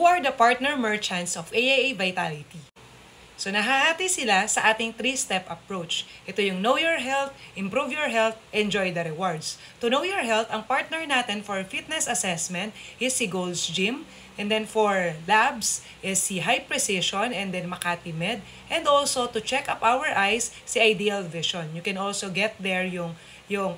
Who are the partner merchants of AIA Vitality? So nahahati sila sa ating 3-step approach. Ito yung Know Your Health, Improve Your Health, Enjoy the Rewards. To Know Your Health, ang partner natin for fitness assessment is si Gold's Gym. And then for labs is si High Precision and then Makati Med. And also to check up our eyes, si Ideal Vision. You can also get there yung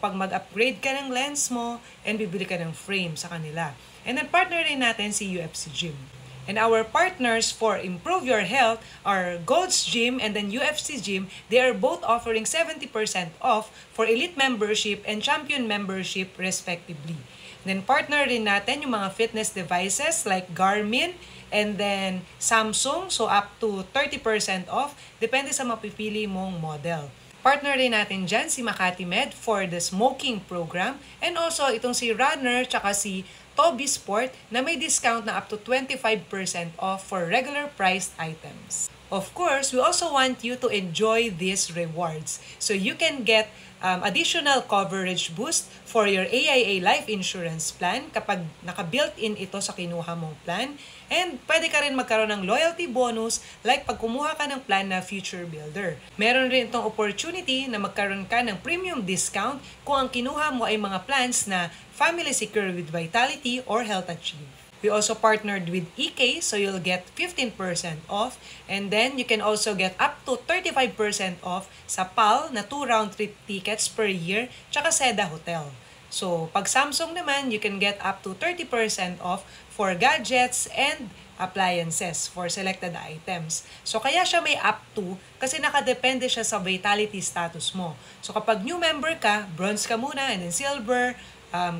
pag mag-upgrade ka ng lens mo and bibili ka ng frame sa kanila. And then partner rin natin si UFC Gym. And our partners for Improve Your Health are Gold's Gym and then UFC Gym. They are both offering 70% off for Elite Membership and Champion Membership respectively. And then partner rin natin yung mga fitness devices like Garmin and then Samsung. So up to 30% off. Depende sa mapipili mong model. Partner rin natin dyan si Makati Med for the smoking program. And also itong si Runner tsaka si Toby Sport na may discount na up to 25% off for regular priced items. Of course, we also want you to enjoy these rewards. So you can get additional coverage boost for your AIA life insurance plan kapag naka-built-in ito sa kinuha mong plan. And pwede ka rin magkaroon ng loyalty bonus like pag kumuha ka ng plan na Future Builder. Meron rin itong opportunity na magkaroon ka ng premium discount kung ang kinuha mo ay mga plans na Family Secure with Vitality or Health Achieve. We also partnered with EK, so you'll get 15% off. And then, you can also get up to 35% off sa PAL na 2 round-trip tickets per year, tsaka Seda Hotel. So, pag Samsung naman, you can get up to 30% off for gadgets and appliances for selected items. So, kaya siya may up to kasi nakadepende siya sa vitality status mo. So, kapag new member ka, bronze ka muna, and then silver,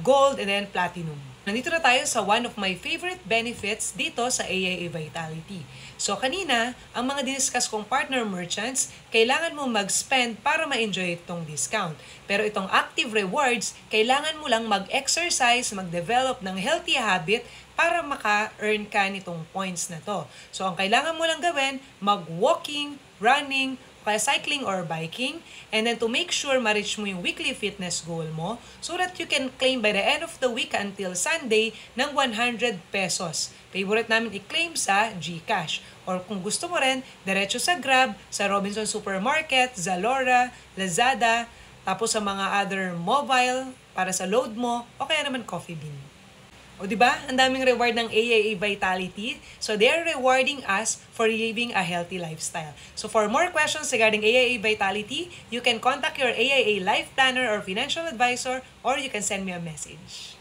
gold, and then platinum. Nandito na tayo sa one of my favorite benefits dito sa AIA Vitality. So kanina, ang mga diniscuss kong partner merchants, kailangan mo mag-spend para ma-enjoy itong discount. Pero itong active rewards, kailangan mo lang mag-exercise, mag-develop ng healthy habit para maka-earn ka nitong points na to. So ang kailangan mo lang gawin, mag-walking, running, kaya cycling or biking, and then to make sure ma-reach mo yung weekly fitness goal mo so that you can claim by the end of the week until Sunday ng 100 pesos. Favorite namin i-claim sa GCash. Or kung gusto mo rin, diretso sa Grab, sa Robinson Supermarket, Zalora, Lazada, tapos sa mga other mobile para sa load mo, o kaya naman Coffee Bean. O diba? Ang daming reward ng AIA Vitality. So they are rewarding us for living a healthy lifestyle. So for more questions regarding AIA Vitality, you can contact your AIA Life Planner or Financial Advisor or you can send me a message.